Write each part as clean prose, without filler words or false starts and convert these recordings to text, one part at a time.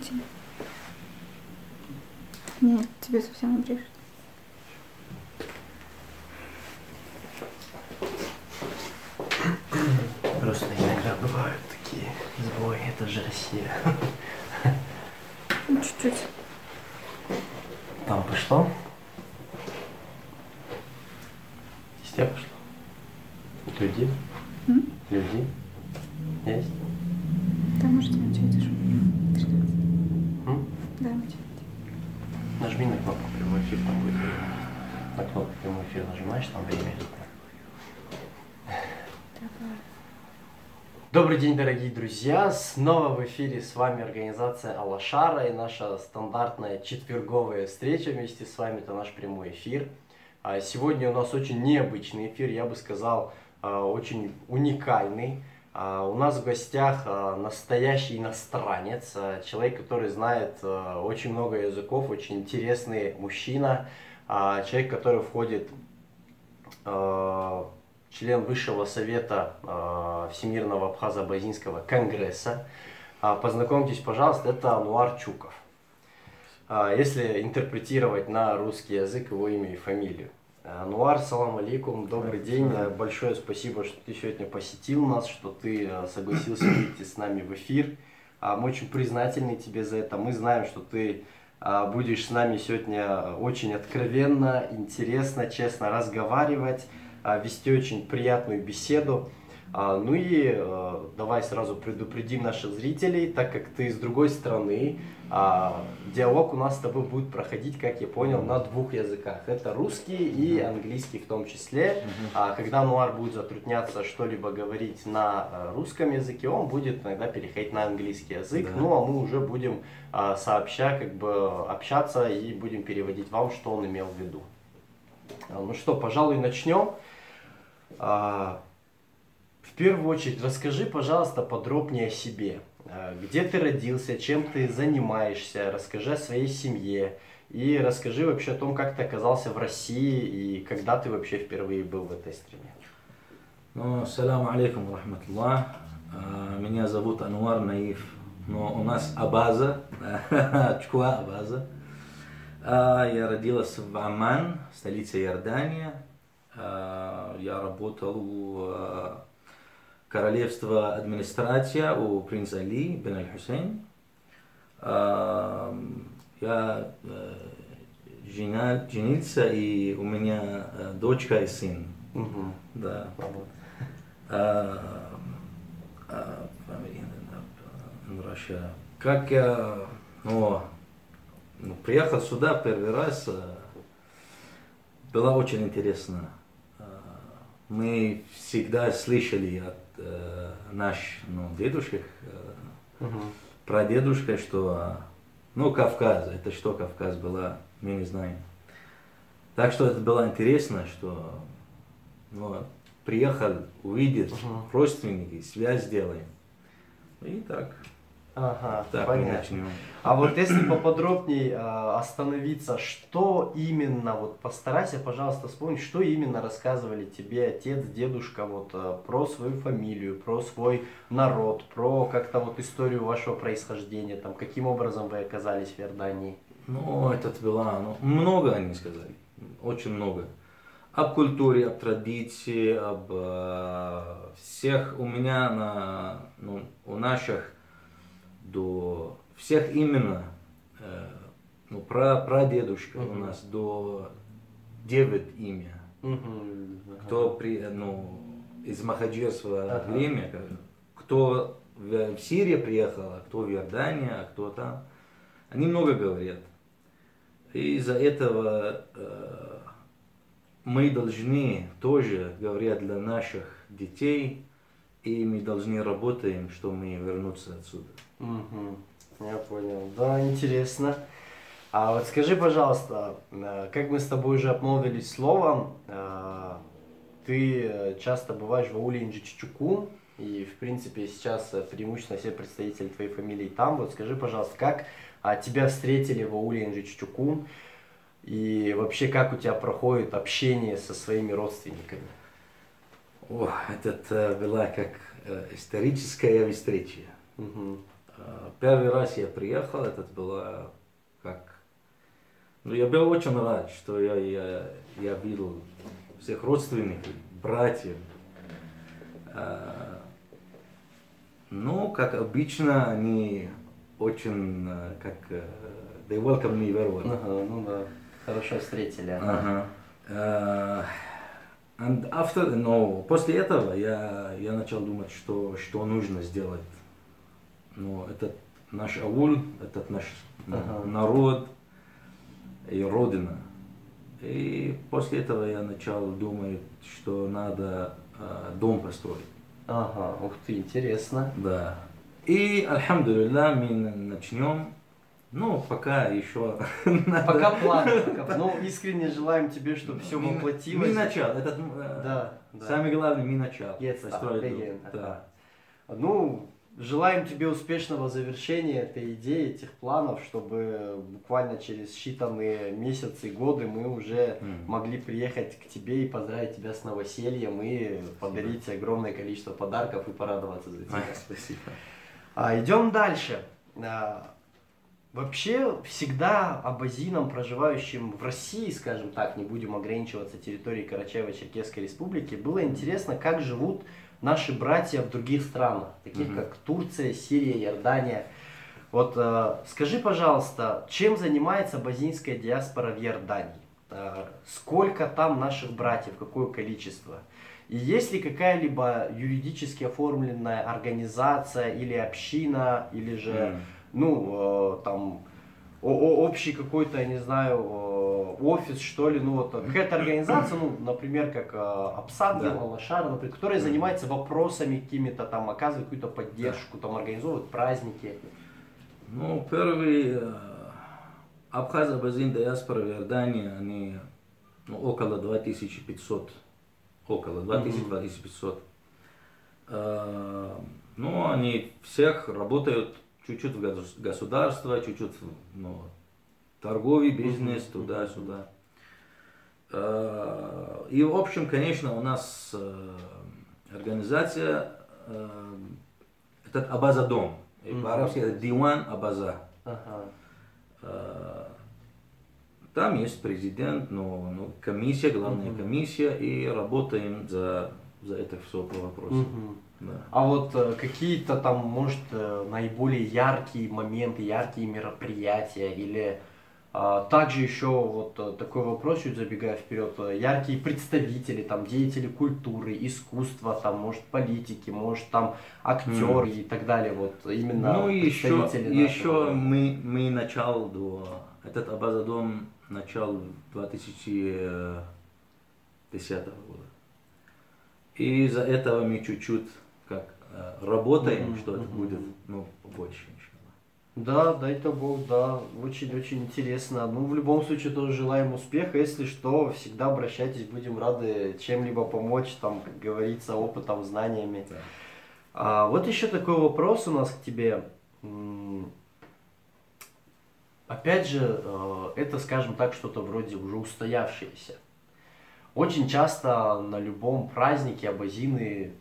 тебе? Нет, тебе совсем не брежет. Просто иногда бывают такие сбои, это же Россия. Ну, чуть-чуть. Там пошло? Везде пошло? Люди? Люди? Есть? Да, можете начать уже. М? Да, начать. Нажми на кнопку прямой эфир, там будет время. На кнопку прямой эфир нажимаешь, там время. Давай. Добрый день, дорогие друзья! Снова в эфире с вами организация Алашара и наша стандартная четверговая встреча вместе с вами. Это наш прямой эфир. Сегодня у нас очень необычный эфир, я бы сказал, очень уникальный. У нас в гостях настоящий иностранец, человек, который знает очень много языков, очень интересный мужчина, человек, который входит член Высшего совета Всемирного Абхазо-Абазинского конгресса. Познакомьтесь, пожалуйста, это Ануар Чуков. Если интерпретировать на русский язык его имя и фамилию. Ануар, салам алейкум, добрый день. Большое спасибо, что ты сегодня посетил нас, что ты согласился выйти с нами в эфир. Мы очень признательны тебе за это. Мы знаем, что ты будешь с нами сегодня очень откровенно, интересно, честно разговаривать, вести очень приятную беседу. Ну и давай сразу предупредим наших зрителей, так как ты с другой стороны, диалог у нас с тобой будет проходить, как я понял, на двух языках. Это русский и английский в том числе. Когда Ануар будет затрудняться что-либо говорить на русском языке, он будет иногда переходить на английский язык. Да. Ну а мы уже будем сообща общаться и будем переводить вам, что он имел в виду. Ну что, пожалуй, начнем. В первую очередь, расскажи, пожалуйста, подробнее о себе. Где ты родился, чем ты занимаешься, расскажи о своей семье и расскажи вообще о том, как ты оказался в России и когда ты вообще впервые был в этой стране. Ну, салам алейкум рахматуллах. Меня зовут Ануар Наиф, но у нас Абаза, Чуква Абаза. Я родился в Амман, столице Иордания. Я работал у королевства администрация у принца Али бен Аль-Хусейн. Я женился, и у меня дочка и сын. Да. Как я приехал сюда первый раз, было очень интересно. Мы всегда слышали от наших дедушек, прадедушка, что Кавказ, это что Кавказ была, мы не знаем. Так что это было интересно, что приехал, увидеть родственники, связь сделаем. И так. Ага, так понятно. А вот если поподробнее остановиться, что именно, вот постарайся, пожалуйста, вспомнить, что именно рассказывали тебе отец, дедушка, вот про свою фамилию, про свой народ, про как-то вот историю вашего происхождения, там, каким образом вы оказались в Иордании? Много они сказали, очень много. Об культуре, об традиции, об всех у меня, у наших, до всех именно, прадедушка у нас до 9 имя. Кто из Махаджирского время, кто в Сирию приехал, а кто в Иордании, а кто там. Они много говорят. И из-за этого мы должны тоже говорить для наших детей, и мы должны работаем, что мы вернуться отсюда. Я понял. Да, интересно. А вот скажи, пожалуйста, как мы с тобой уже обмолвились словом, ты часто бываешь в ауле Инджиччукун, и в принципе сейчас преимущественно все представители твоей фамилии там. Вот скажи, пожалуйста, как тебя встретили в ауле Инджиччукун, и вообще как у тебя проходит общение со своими родственниками? Это была как историческая встреча. Первый раз я приехал, это было как... Ну, я был очень рад, что я видел всех родственников, братьев. Ну, как обычно, они очень, как, they welcome me very well. Ага, ну да, хорошо встретили. Ага. And after, no, после этого я начал думать, что нужно сделать. Ну, этот наш ауль, этот наш народ и родина. И после этого я начал думать, что надо дом построить. Ага, ух ты, интересно. Да. И, альхамдулилля, мы начнем. Ну, пока еще Пока планы. Ну, искренне желаем тебе, чтобы все воплотилось. Мы начал. Это Да. самый главный мы начал. Jetzt построить дом. begin. Да. Ну, желаем тебе успешного завершения этой идеи, этих планов, чтобы буквально через считанные месяцы, годы мы уже могли приехать к тебе и поздравить тебя с новосельем и подарить огромное количество подарков и порадоваться за тебя. Спасибо. Идем дальше. Вообще, всегда абазинам, проживающим в России, скажем так, не будем ограничиваться территорией Карачаево-Черкесской республики, было интересно, как живут наши братья в других странах, таких как Турция, Сирия, Иордания. Вот скажи, пожалуйста, чем занимается абазинская диаспора в Иордании? Сколько там наших братьев, какое количество? И есть ли какая-либо юридически оформленная организация или община, или же, ну, там, общий какой-то, я не знаю, офис, что ли, ну, вот какая-то организация, ну, например, как Апсадгил, Алашара, например, которая занимается вопросами какими-то, там, оказывает какую-то поддержку, там, организовывает праздники? Ну, первый абхаз-абазин диаспора в Иордании, они около 2500, около 2000-2500. Ну, они всех работают чуть-чуть в государство, чуть-чуть в торговый бизнес, туда-сюда. И, в общем, конечно, у нас организация, этот Абаза-дом, по-арабски это Диван Абаза. Там есть президент, комиссия, главная комиссия, и работаем за это все по вопросу. Да. А вот какие-то там, может, наиболее яркие моменты, яркие мероприятия, или также еще вот такой вопрос, чуть забегая вперед, яркие представители, там, деятели культуры, искусства, там, может, политики, может, там, актеры и так далее, вот именно ну, представители еще мы начал этот Абаза-дом начал 2010 года. И из-за этого мы чуть-чуть как работаем, что это будет, побольше. Да, дай-то Бог, да, очень-очень интересно. Ну, в любом случае, тоже желаем успеха. Если что, всегда обращайтесь, будем рады чем-либо помочь, там, как говорится, опытом, знаниями. Да. Вот еще такой вопрос у нас к тебе. Опять же, это, скажем так, что-то вроде уже устоявшееся. Очень часто на любом празднике абазины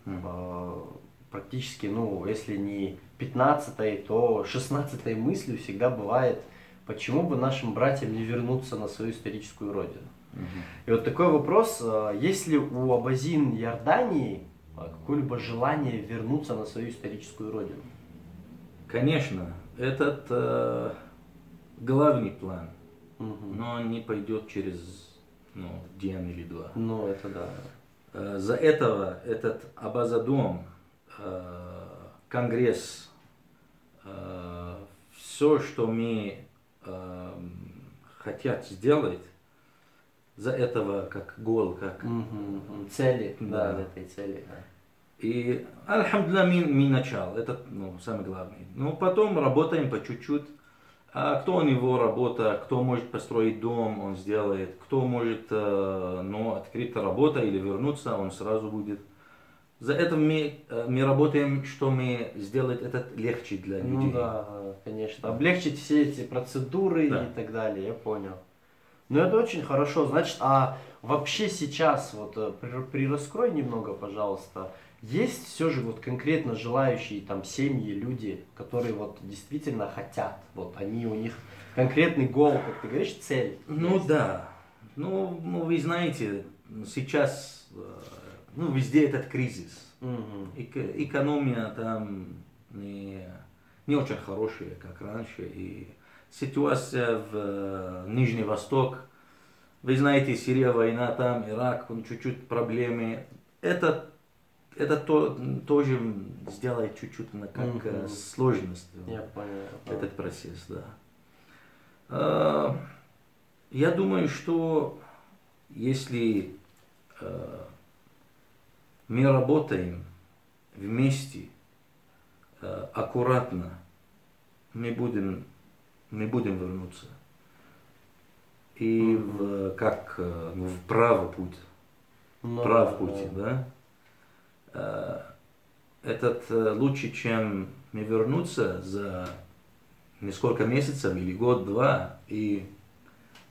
практически, если не 15-й, то 16-й мыслью всегда бывает, почему бы нашим братьям не вернуться на свою историческую родину. И вот такой вопрос, есть ли у абазин Иордании какое-либо желание вернуться на свою историческую родину? Конечно, этот главный план, но не пойдет через день или два. Ну, это да. За этого этот Абаза-дом, конгресс, все, что мы хотят сделать, за этого как гол, как цели, да, этой цели. Да. И альхамдулилля мы начал, это самое главное. Но потом работаем по чуть-чуть. А кто у него работа, кто может построить дом, он сделает. Кто может открыть работу или вернуться, он сразу будет. За это мы работаем, что мы сделать это легче для людей. Ну да, конечно. Облегчить все эти процедуры и так далее, я понял. Ну это очень хорошо. Значит, а вообще сейчас, вот прираскрой немного, пожалуйста, есть все же вот конкретно желающие там семьи, люди, которые вот действительно хотят, вот они у них конкретный гол, как ты говоришь, цель. Ну есть? да. Ну, вы знаете, сейчас ну, везде этот кризис. Мгм. Экономия там не очень хорошая, как раньше. И ситуация в Нижний Восток, вы знаете, Сирия, война там, Ирак, он чуть-чуть проблемы. Это тоже сделает чуть-чуть как сложность Я понял. этот процесс, да. Я думаю, что если мы работаем вместе, аккуратно, мы будем вернуться. И в правый путь. Ну, Прав да, путь, да. да? Этот лучше, чем мы вернуться за несколько месяцев или год-два и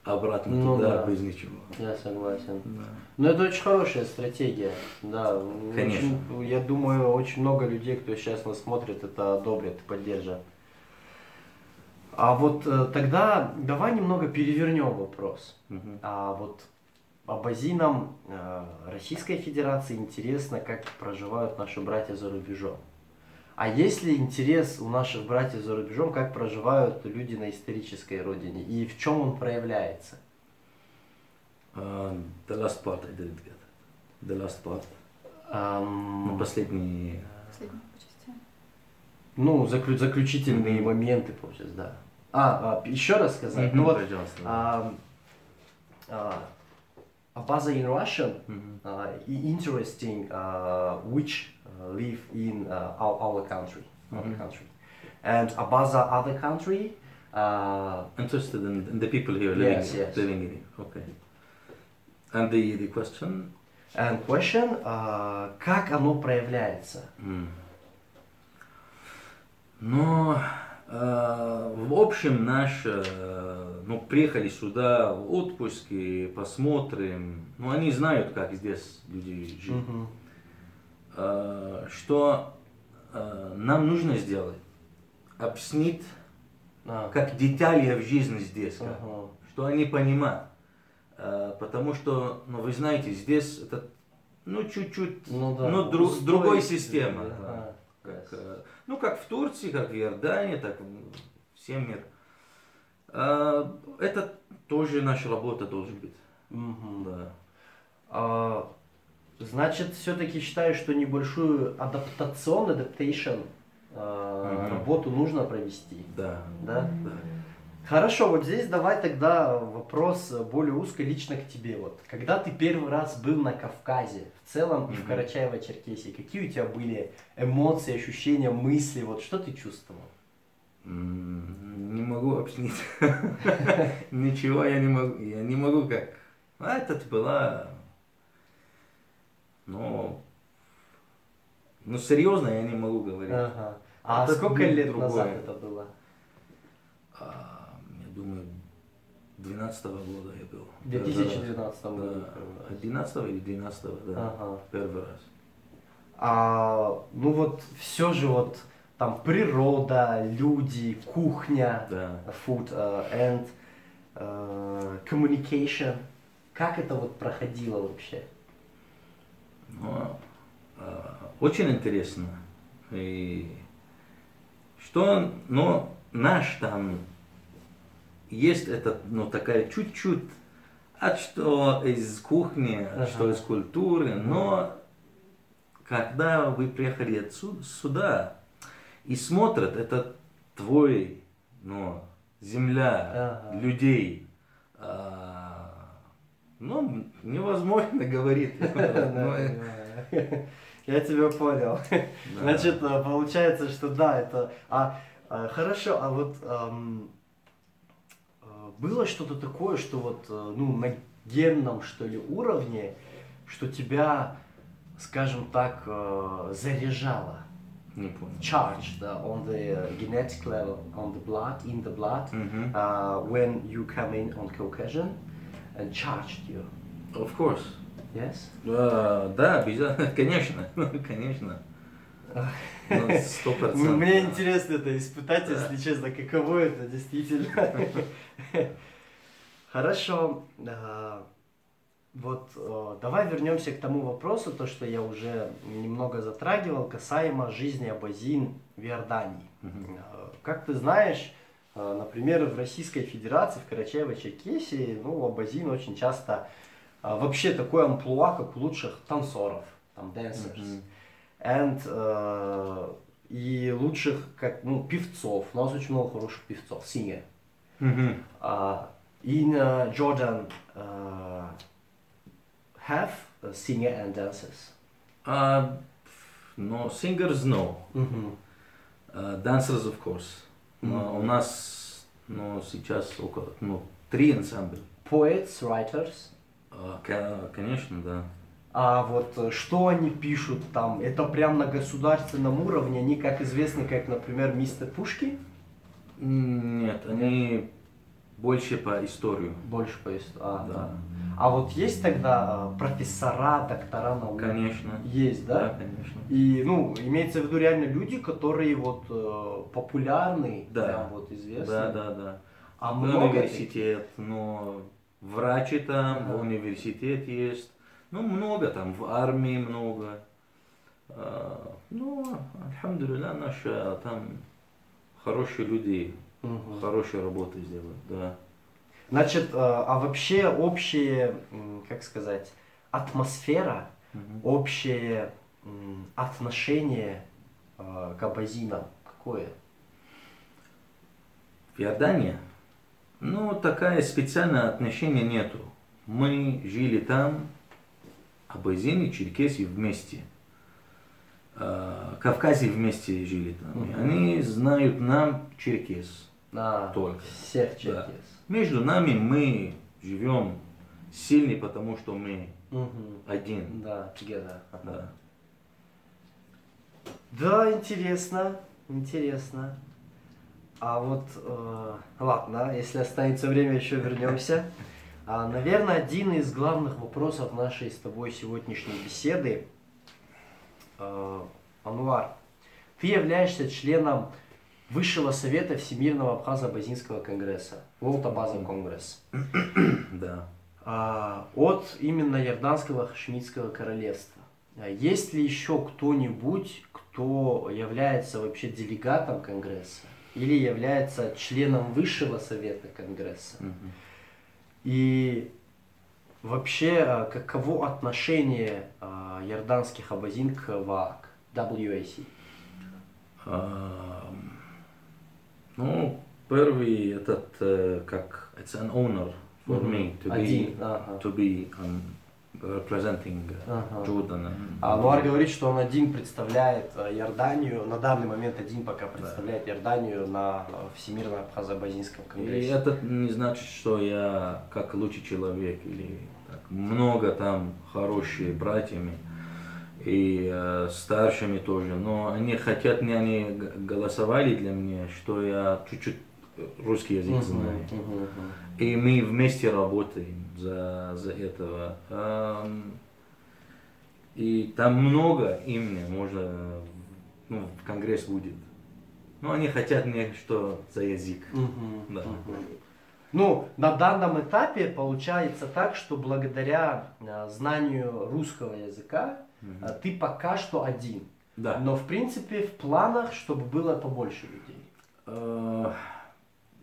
обратно Ну туда да. без ничего. Я согласен. Да. Ну, это очень хорошая стратегия, да. Конечно. Очень, я думаю, очень много людей, кто сейчас нас смотрит, это одобрят, поддержат. А вот тогда давай немного перевернем вопрос. Мгм. А вот абазинам Российской Федерации интересно, как проживают наши братья за рубежом. А есть ли интерес у наших братьев за рубежом, как проживают люди на исторической родине и в чем он проявляется? The last part I didn't get. The last part. Ну, Ам, последний. Последний по частям. Ну, заключительные моменты, получается, да. Еще раз сказать. Ну вот, Пожалуйста. Abaza in Russian, Мгм. interesting, which live in our country, and Abaza other country. Interested in the people here Yes, yes. living in it. Okay. And the question? And question, как оно проявляется? Но в общем ну, приехали сюда в отпуске, посмотрим. Ну, они знают, как здесь люди живут. Мгм. Что нам нужно сделать? Объяснить, как детали в жизни здесь, Ага. что они понимают. Потому что, ну, вы знаете, здесь это, ну, чуть-чуть, Ну да. ну, Устройство, другой системой. да. Да. Yes. Ну, как в Турции, как в Иордании, так всем мир. Это тоже наша работа должна быть. Мгм. Да. Значит, все-таки считаю, что небольшую adaptation, Мгм. работу нужно провести. Да. Да? Да. Хорошо, вот здесь давай тогда вопрос более узко лично к тебе. Вот, когда ты первый раз был на Кавказе, в целом и в Мгм. Карачаево-Черкесии, какие у тебя были эмоции, ощущения, мысли, вот что ты чувствовал? Не могу объяснить. Ничего я не могу как. Это была, ну, серьезно я не могу говорить. Ага. А Это сколько будет лет другое. назад это было? Я думаю, 12-го года я был. В 2012 году. Да. 11 или 12, да. Ага. Первый раз. Ну вот все же вот там природа, люди, кухня, Да. food and communication. Как это вот проходило вообще? Но, очень интересно. И что, но наш там есть это, ну, такая чуть-чуть, что из кухни, Ага. что из культуры, но когда вы приехали отсюда, сюда и смотрят, это твой, ну, земля, Ага. людей, ну, невозможно говорить. Ну, Я тебя понял. да. Значит, получается, что да, это... Хорошо, а вот было что-то такое, что вот, ну, на генном, что ли, уровне, что тебя, скажем так, заряжало? Не понял. Charged on the genetic level, on the blood, in the blood, Мгм. when you come in on Caucasian and charged you. Of course. Yes? Да, обязательно, конечно, конечно. Ну, 100%. Мне интересно это испытать, если честно, каково это действительно. Хорошо. Вот давай вернемся к тому вопросу, то, что я уже немного затрагивал, касаемо жизни абазин в Иордании. Как ты знаешь, например, в Российской Федерации, в Карачаево-Черкесии, ну, абазин очень часто вообще такое амплуа, как у лучших танцоров, там, dancers. И лучших, как, ну, певцов. У нас очень много хороших певцов, singer. In Jordan have singer and dancers. No, singers no. Dancers of course. Но у нас, ну, сейчас около, ну, 3 ансамбля. Poets, writers. Конечно, да. А вот что они пишут там? Это прям на государственном уровне? Они как известны, как, например, мистер Пушки? Нет, они больше по историю. Больше по истории. Да. А вот есть тогда профессора, доктора наук? Конечно. Есть, да? Да, конечно. И, ну, имеется в виду реально люди, которые вот популярны, Да. прям вот известны. Да. А В много университет, но врачи там, в университет есть. Ну, много там, в армии много. Ну, альхамдулилля, наши там хорошие люди, хорошие работы сделают, да. Значит, а вообще общая, как сказать, атмосфера, общее отношение к абазинам какое? В Иордании, ну, такая специальное отношение нету. Мы жили там, абазины, черкесы вместе. Кавказы вместе жили там. И они знают нам черкес. Только. Всех черкес. Да. Между нами мы живем сильны, потому что мы один. Да, together. Да. Да, интересно, интересно. А вот, ладно, если останется время, еще вернемся. Наверное, один из главных вопросов нашей с тобой сегодняшней беседы. Ануар, ты являешься членом Высшего совета Всемирного Абхазо-Абазинского конгресса, World Abazin Congress. Да. От именно Иорданского Хашемитского королевства. Есть ли еще кто-нибудь, кто является вообще делегатом конгресса или является членом Высшего совета конгресса? И вообще, каково отношение иорданских абазин к ВААК, WAC? Ну, первый этот, как, it's an honor for me to be representing Jordan. Ануар говорит, что он один представляет Иорданию, на данный момент один пока представляет Иорданию на Всемирном Абхазо-Абазинском конгрессе. И это не значит, что я как лучший человек или так, много там хорошие братьями и старшими тоже, но они хотят, они голосовали для меня, что я чуть-чуть русский язык знаю. И мы вместе работаем за этого. И там много имени можно, ну, в конгресс будет. Но они хотят мне, что за язык. Да. Ну, на данном этапе получается так, что благодаря знанию русского языка ты пока что один. Да. Но в принципе в планах, чтобы было побольше людей.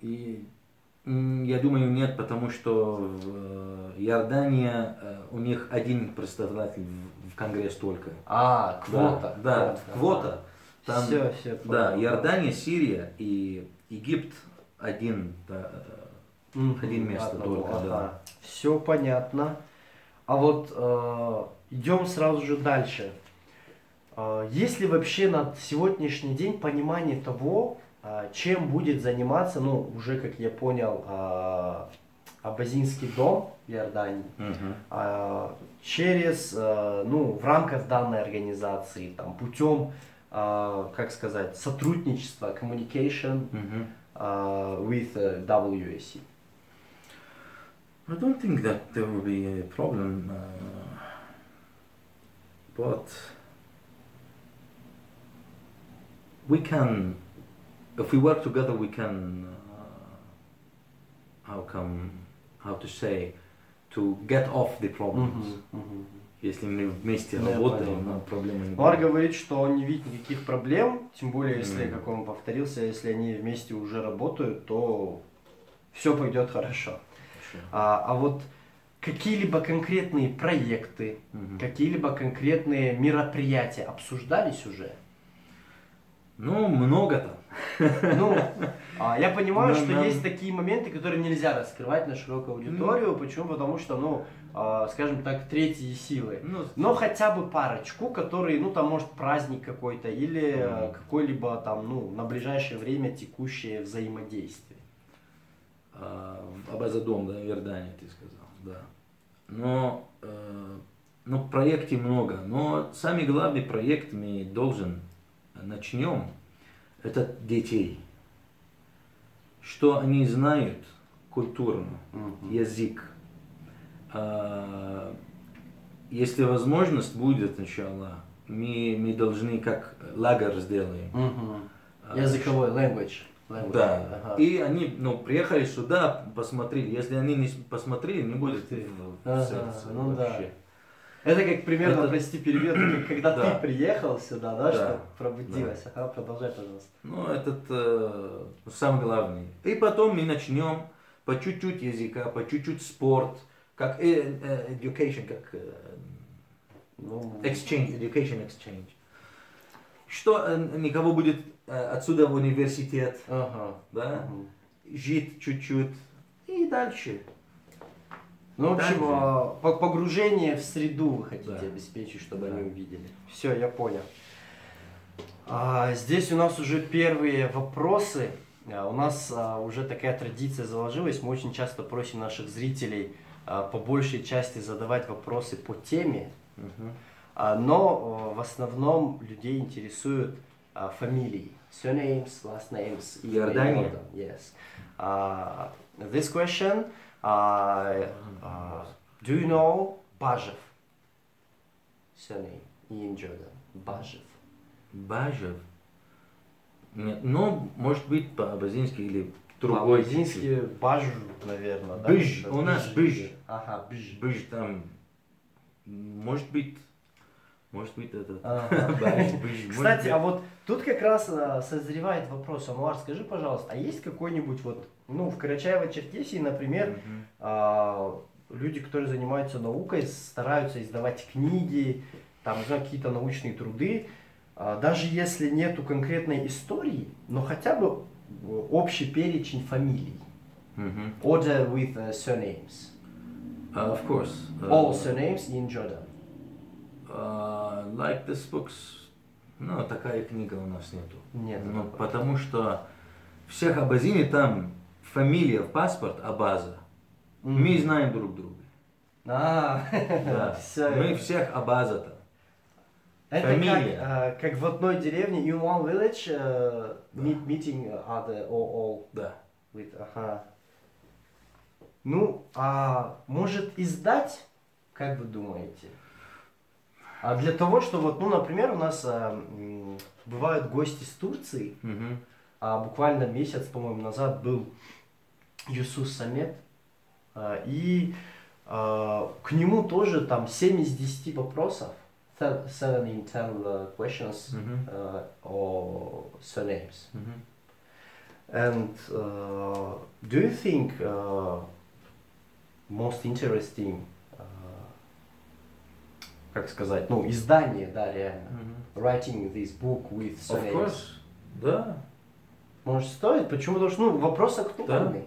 И я думаю, нет, потому что в Иордании у них один представитель в конгресс только. Квота. Да, квота. Там, все, да, Иордания, Сирия и Египет один место только. Да. Все понятно. А вот идем сразу же дальше. Есть ли вообще на сегодняшний день понимание того, чем будет заниматься, ну, уже, как я понял, Абазинский дом в Иордании, через, ну, в рамках данной организации, там, путем, как сказать, сотрудничества, communication with WAC? I don't think that there will be a problem but we can, if we work together, we can, how to say, to get off the problems. Если мы вместе работаем, нам проблемы не Лар будет. говорит, что он не видит никаких проблем, тем более, если, как он повторился, если они вместе уже работают, то все пойдет хорошо. А вот какие-либо конкретные проекты, какие-либо конкретные мероприятия обсуждались уже? Ну, много там. Ну, я понимаю, Но что нам- есть такие моменты, которые нельзя раскрывать на широкую аудиторию. Почему? Потому что, ну, скажем так, третьи силы. Ну, Но хотя бы парочку, которые, ну, там, может, праздник какой-то или какой-либо там, ну, на ближайшее время текущее взаимодействие. Абазадом, да, в Иордании, ты сказал, да. Но проектов много. Но самый главный проект мы начнем, это детей. Что они знают культурно, язык. Если возможность будет, иншаллах, мы должны как лагерь сделаем. Языковой, language. Да. Ага. И они приехали сюда, посмотрели. Если они не посмотрели, не будет ты. в Ага, сердце ну да. вообще. Это как примерно, Это- прости, перевет, как когда Да. ты приехал сюда, да, Да. что пробудилась. Ага, продолжай, пожалуйста. Ну, этот самый главный. И потом мы начнем по чуть-чуть языка, по чуть-чуть спорт, как education, как Ну, education exchange. Что никого будет отсюда в университет, ага. да, Мгм. жить чуть-чуть и дальше. Ну, в общем, Дальше. погружение в среду вы хотите Да. обеспечить, чтобы Да. они увидели. Все, я понял. Здесь у нас уже первые вопросы. У нас уже такая традиция заложилась. Мы очень часто просим наших зрителей по большей части задавать вопросы по теме. Но в основном людей интересуют фамилии. Surnames, last names. и Иордания? имена. Yes. This question, do you know Бажев? Surname in Jordan. Бажев. Бажев. Нет, ну, может быть, по-абазински или другой. По-абазински Бажу, наверное. да? Быж, Это у нас быж. Ага, Быж. Быж там, может быть этот. Ага. Быж, может Кстати, быть. а вот тут как раз созревает вопрос. Ануар, скажи, пожалуйста, а есть какой-нибудь вот, ну, в Карачаево-Черкесии, например, люди, которые занимаются наукой, стараются издавать книги, там, не знаю, какие-то научные труды, даже если нету конкретной истории, но хотя бы общий перечень фамилий. Мгм. Order with surnames. Of course. All surnames in Jordan. Like this books. Ну, такая книга у нас нету. Нет. Ну, потому что всех абазини там фамилия в паспорт Абаза. Мы знаем друг друга. Да. Всё Мы это. всех Абаза там. Это Фамилия. как в одной деревне, in one village, meeting other all Да. with, ага. Ну, может издать, как вы думаете? Для того, что вот, ну, например, у нас бывают гости с Турции, Мгм. буквально месяц, по-моему, назад был Юсус Самет, и к нему тоже там 7 из 10 вопросов, 7 in 10 questions Мгм. or surnames. Мгм. And do you think most interesting, как сказать, ну, издание, да, реально, Мгм. writing this book with Of surnames, course. Да. может, стоит? Почему? Потому что, ну, вопрос актуальный.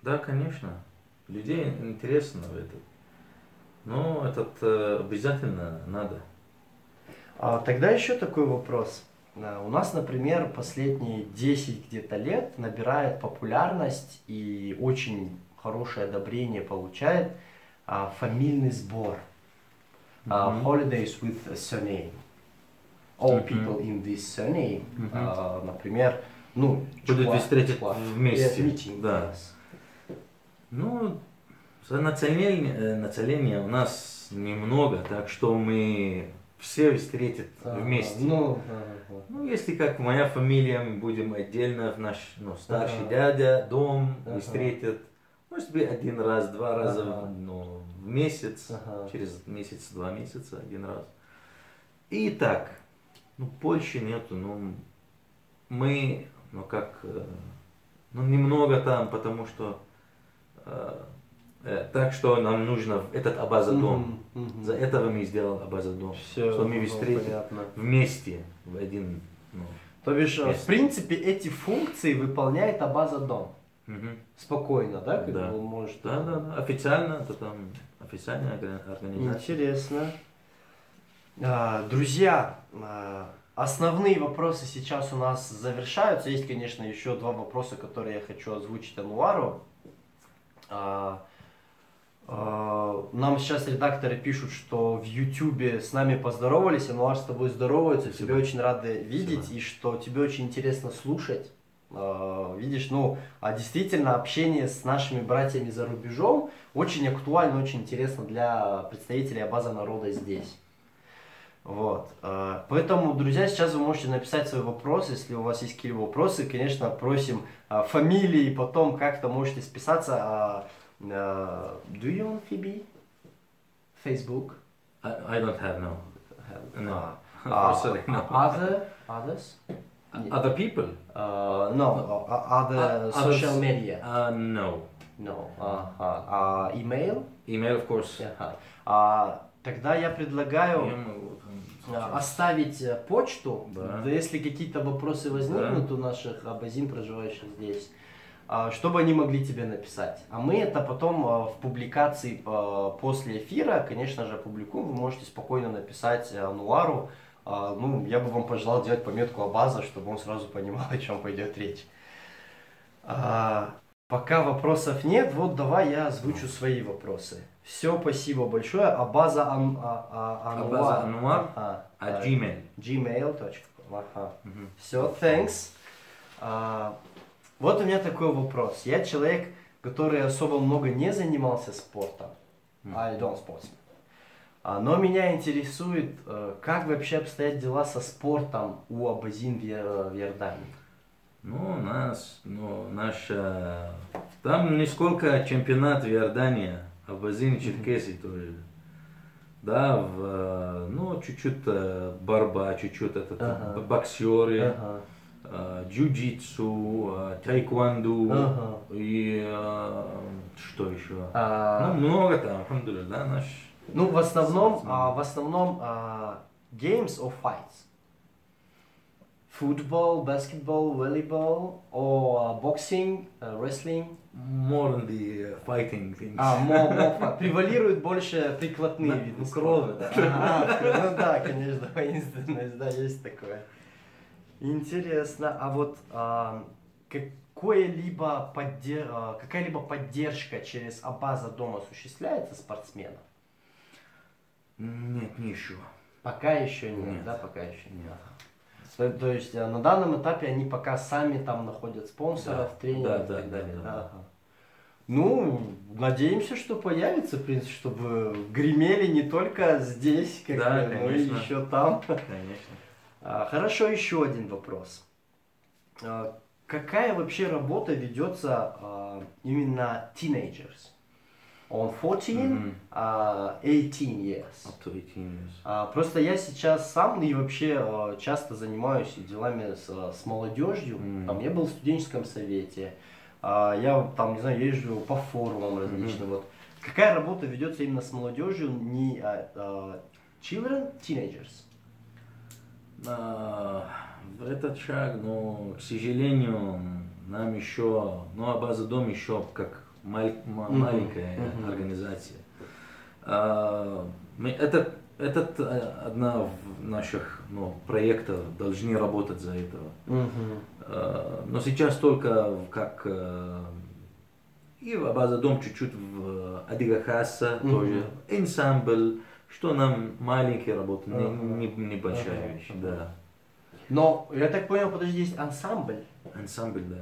Да, конечно. Людей интересно в этом. Но обязательно надо. Тогда еще такой вопрос. У нас, например, последние 10 где-то лет набирает популярность и очень хорошее одобрение получает фамильный сбор. Мгм. Holidays with a surname. All Мгм. people in this surname. Мгм. Например, ну, Будут Чуклав, встретить Чуклав. вместе. Yes, meeting, Да. yes. Ну, за нацеление у нас немного, так что мы все встретят вместе. Ну, Ну, если как моя фамилия, мы будем отдельно в наш, ну, старший дядя, дом, встретят. Может быть, один раз, два раза ну, в месяц, через месяц, 2 месяца, один раз. И так, ну, больше нету, ну, мы, ну, как, ну, немного там, потому что, так что нам нужно этот Абаза-дом. За этого мы сделали Абаза-дом. Все, что мы встретим понятно. вместе в один, ну, То бишь, в место. принципе, эти функции выполняет Абаза-дом. Мгм. Спокойно, да? Как Да. бы он может... Да, да, да. Официально, это там официальная организация. Интересно. Друзья, основные вопросы сейчас у нас завершаются. Есть, конечно, еще 2 вопроса, которые я хочу озвучить Ануару. Нам сейчас редакторы пишут, что в Ютубе с нами поздоровались, Ануар с тобой здоровается, Спасибо. тебя очень рады видеть, Спасибо. и что тебе очень интересно слушать. Видишь, ну, действительно, общение с нашими братьями за рубежом очень актуально, очень интересно для представителей Абаза народа здесь. Вот. Поэтому, друзья, сейчас вы можете написать свой вопрос, если у вас есть какие-либо вопросы. Конечно, просим фамилии, потом как-то можете списаться. Do you on Phoebe? Facebook? I don't have no. No. Sorry, no. Others? Other people? No, other social media. No. No. Email? Email, of course. Тогда я предлагаю Я могу там сейчас. оставить почту, Да. да если какие-то вопросы возникнут у наших абазин, проживающих здесь, чтобы они могли тебе написать. А мы это потом в публикации после эфира, конечно же, опубликуем. Вы можете спокойно написать Ануару. Ну, я бы вам пожелал делать пометку Абаза, чтобы он сразу понимал, о чем пойдет речь. Пока вопросов нет, вот давай я озвучу свои вопросы. Все, спасибо большое. Абаза Ануар Gmail. gmail.com. Все, thanks. Вот у меня такой вопрос. Я человек, который особо много не занимался спортом. I don't sports. Но меня интересует, как вообще обстоят дела со спортом у абазин в Иордании. Ну, там не сколько чемпионат в Иордании, Абазин и Черкесии тоже. Да, ну, чуть-чуть борьба, чуть-чуть боксеры, джиу-джитсу, тайкванду и что еще? Ну, много там, алхамдулилля, да, наш. Ну, в основном games or fights? Football, basketball, volleyball, or boxing, wrestling? More on the fighting things. Превалируют больше прикладные виды крови, да. Ну да, конечно, воинственность, да, есть такое. Интересно, а вот какая-либо поддержка через Абаза дом осуществляется спортсменам? Нет, не еще. Пока еще нет, Нет. да, пока еще нет. То есть на данном этапе они пока сами там находят спонсоров, Да. тренеров и Да, так далее. да. Ага. Ну, надеемся, что появится, в принципе, чтобы гремели не только здесь, как Да, бы, но и конечно. еще там. Конечно. Хорошо, еще один вопрос. Какая вообще работа ведется именно teenagers? On 14, 18 years. Up to 18 years. Просто я сейчас сам и вообще часто занимаюсь делами с молодежью. Там я был в студенческом совете, я там, не знаю, езжу по форумам различным. Вот. Какая работа ведется именно с молодежью, не children, teenagers? Этот шаг, но, к сожалению, нам еще, ну, Абаза дом еще как маленькая организация. Это одна в наших проектов должны работать за этого. Но сейчас только как и в Абаза дом чуть-чуть в Адигахаса тоже ансамбль, что нам маленькие работы, небольшая вещь, да. Но я так понял, подожди, есть ансамбль. Ансамбль, да.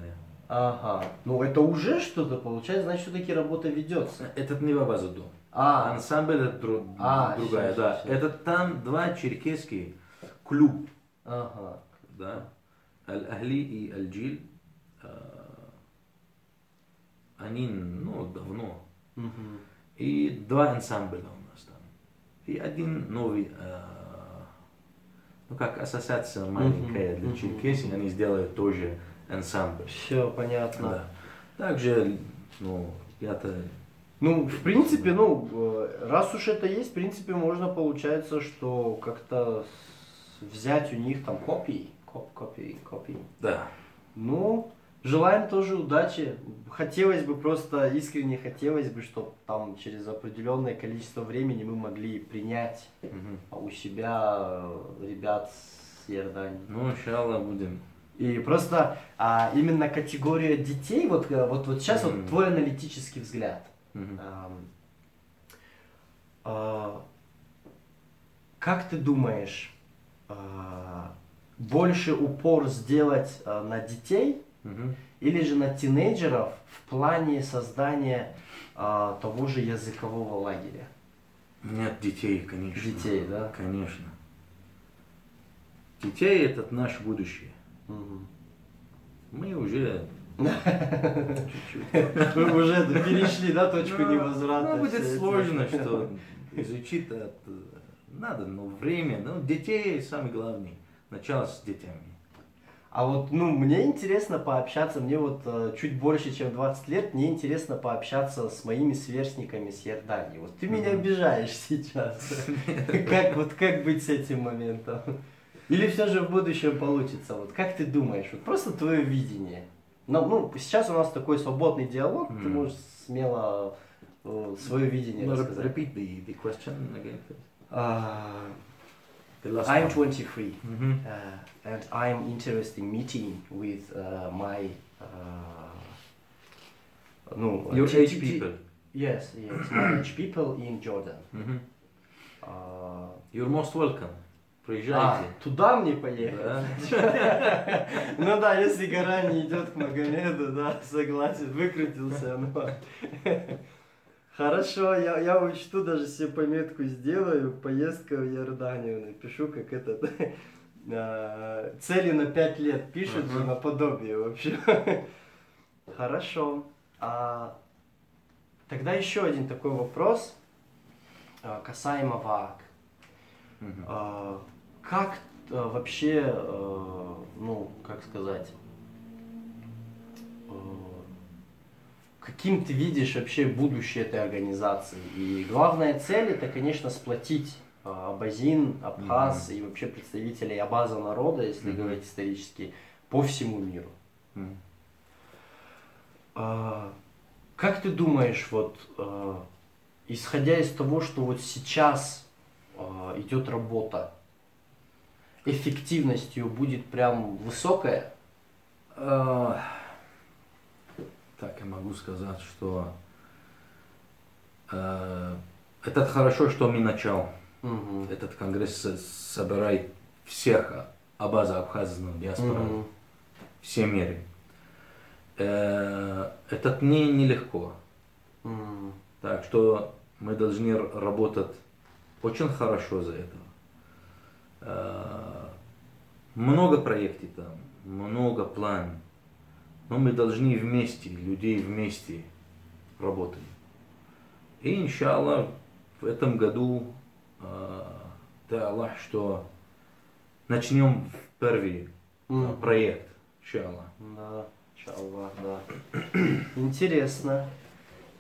Ага. Ну это уже что-то получается, значит, все-таки работа ведется. Этот не в Абаза дом. Ансамбль это другая, всё, да. всё. Это там два черкесские клуб, Ага. да. Аль-Ахли и Аль-Джиль, они, ну, давно. Мгм. И два ансамбля у нас там. И один новый, ну как ассоциация маленькая для Мгм, Черкесии, они сделают тоже ансамбль. Все понятно. Да. Также, ну, я-то... Ну, в принципе, ну, раз уж это есть, в принципе, можно, получается, что как-то взять у них там копии. Копии. Да. Ну, желаем тоже удачи. Хотелось бы, просто искренне хотелось бы, чтобы там через определенное количество времени мы могли принять Мгм. у себя ребят с Иордании. Ну, иншаллах, будем. И просто именно категория детей, вот сейчас вот твой аналитический взгляд. Мгм. Как ты думаешь, больше упор сделать на детей Мгм. или же на тинейджеров в плане создания того же языкового лагеря? Нет, детей, конечно. Детей, да? Конечно. Детей это наше будущее. Мгм. Мы уже чуть-чуть. Вы уже перешли, да, точку невозврата. Ну, будет все эти- сложно, что изучить это. Надо, но время. Ну, детей самый главный. Начало с детьми. А вот, ну, мне интересно пообщаться, мне вот чуть больше, чем 20 лет, мне интересно пообщаться с моими сверстниками с Иордании. Вот ты меня обижаешь сейчас. Как быть с этим моментом? Или все же в будущем получится? Вот как ты думаешь? Вот просто твое видение. Ну, сейчас у нас такой свободный диалог, ты можешь смело свое видение рассказать. Repeat the question again, please. The last I'm one. 23. Мгм. And I'm interested in meeting with my Your age people. Yes, my age people in Jordan. Мгм. Uh, You're most welcome. Приезжайте. туда мне поехать? Да. Ну да, если гора не идет к Магомеду, да, согласен, выкрутился, но... Хорошо, я учту, даже себе пометку сделаю, поездка в Иорданию, напишу, как этот, цели на 5 лет пишут же, наподобие вообще. Хорошо. Тогда еще один такой вопрос, касаемо ВААК. Мгм. Как вообще, ну, как сказать, каким ты видишь вообще будущее этой организации? И главная цель это, конечно, сплотить абазин, абхаз и вообще представителей абаза народа, если говорить исторически, по всему миру. Мгм. Как ты думаешь, вот, исходя из того, что вот сейчас идет работа, эффективность ее будет прям высокая? Так, я могу сказать, что это хорошо, что мы начал. Мгм. Этот конгресс собирает всех абаза абхазов диаспора, Мгм. все миры. Это нелегко. Мгм. Так что мы должны работать очень хорошо за это. Много проектов там, много планов. Но мы должны вместе, людей вместе работать. И иншаллах в этом году, да Аллах, что начнем первый Мгм. проект, иншаллах. Да, иншаллах, да. Интересно.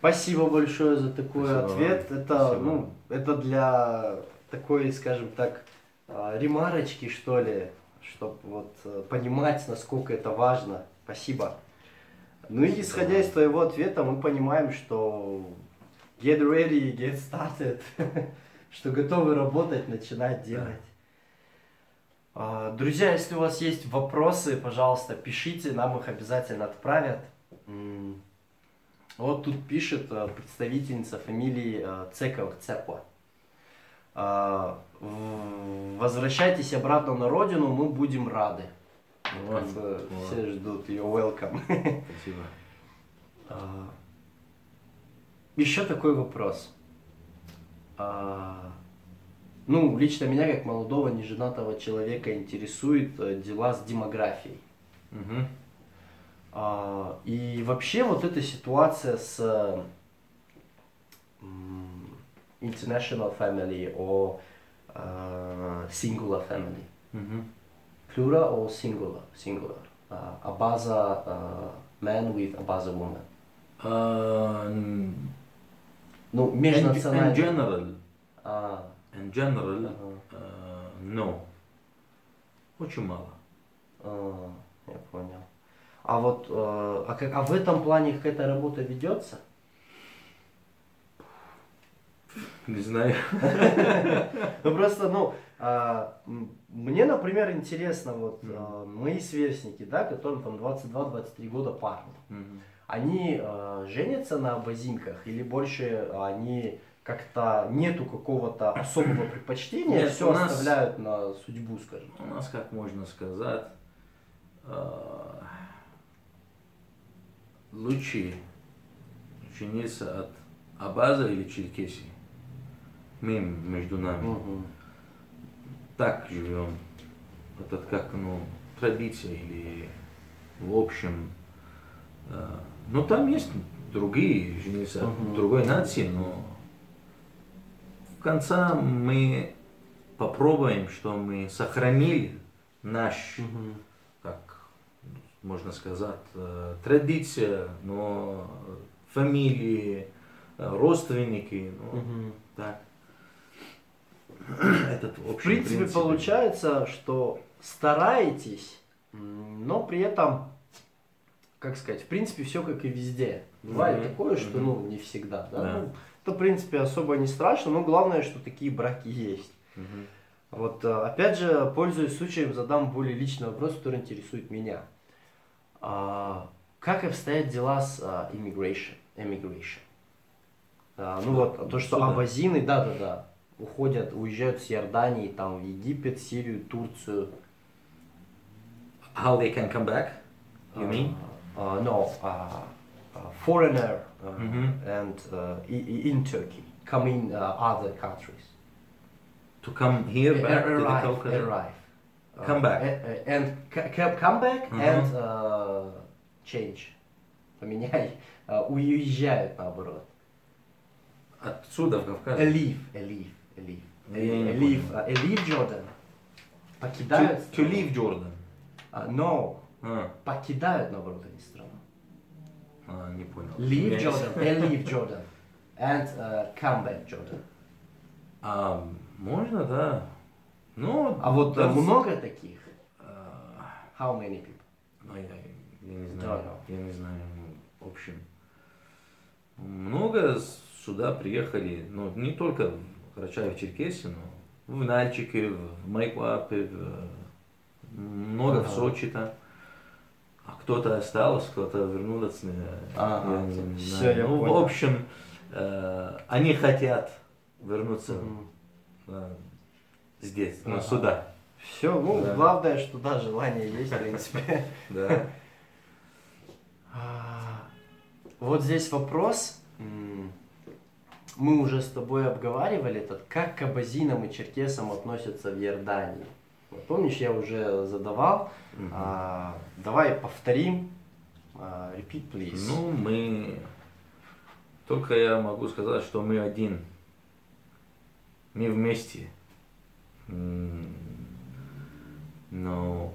Спасибо большое за такой Спасибо ответ. вам. Это, Спасибо. ну, это для такой, скажем так, ремарочки, что ли, чтобы вот понимать, насколько это важно. Спасибо. Ну и исходя из твоего ответа, мы понимаем, что get ready, get started, что готовы работать, начинать делать. Друзья, если у вас есть вопросы, пожалуйста, пишите, нам их обязательно отправят. Вот тут пишет представительница фамилии Цекова, Цепла. Возвращайтесь обратно на родину, мы будем рады. Вот, Как бы вот. все ждут, you're welcome. Спасибо. Еще такой вопрос. Ну, лично меня, как молодого неженатого человека, интересует дела с демографией. Мгм. И вообще вот эта ситуация с international family or singular family. Мгм. Plural or singular? Singular. Abaza man with abaza woman. Ну, In межнациональный. general, А, in general, no. Очень мало. Я понял. А вот, а в этом плане какая-то работа ведется? Не знаю. Ну просто, мне, например, интересно, вот мои сверстники, да, которым там 22-23 года парни, Мгм. они женятся на абазинках или больше они как-то нету какого-то особого предпочтения, Нет, все у нас- оставляют на судьбу, скажем. У нас, как можно сказать, лучше жениться от Абаза или Черкесии. Мы между нами. Мгм. Так живем. Это как, традиция или в общем. Но там есть другие жениться от Мгм. другой нации, но в конце мы попробуем, что мы сохранили наш, Мгм. как можно сказать, традиция, но фамилии, родственники, Мгм. так. Этот В принципе, получается, что стараетесь, но при этом, как сказать, в принципе, все как и везде. Бывает Мгм. такое, что, Мгм. не всегда, да? Да. Ну, это, в принципе, особо не страшно, но главное, что такие браки есть. Мгм. Вот, опять же, пользуясь случаем, задам более личный вопрос, который интересует меня. Как обстоят дела с immigration? То, что Сюда. абазины, да, уезжают с Иордании, там, в Египет, Сирию, Турцию. How they can come back? You mean? No, foreigner Mhm. and in Turkey, come in other countries. To come here back to the Caucasus? Arrive. Come back. Come back Мгм. and change. Поменяй. Уезжают наоборот. Отсюда, в Кавказе? Leave. Я не Leave. понял. Leave Jordan. Покидают To страну. leave Jordan. No. А, Покидают наоборот они страну. не понял. Leave Я- Jordan. Leave Jordan. And come back Jordan. Можно, да. Ну, А вот даже- много таких? А, How many people? я не знаю. Да. Я не знаю. В общем, много сюда приехали, не только в Карачаево-Черкесии, но в Нальчике, в Майкопе, много в Ага. Сочи-то. А кто-то остался, кто-то вернулся. Ага, Я не всё, знаю. я В понял. общем, они хотят вернуться здесь, Ага. сюда. Все, Да. главное, что да, желание есть, в принципе. Да. Вот здесь вопрос. Мы уже с тобой обговаривали этот, как к абазинам и черкесам относятся в Иордании. Вот помнишь, я уже задавал. Давай повторим. Repeat, please. Только я могу сказать, что мы один. Мы вместе. Но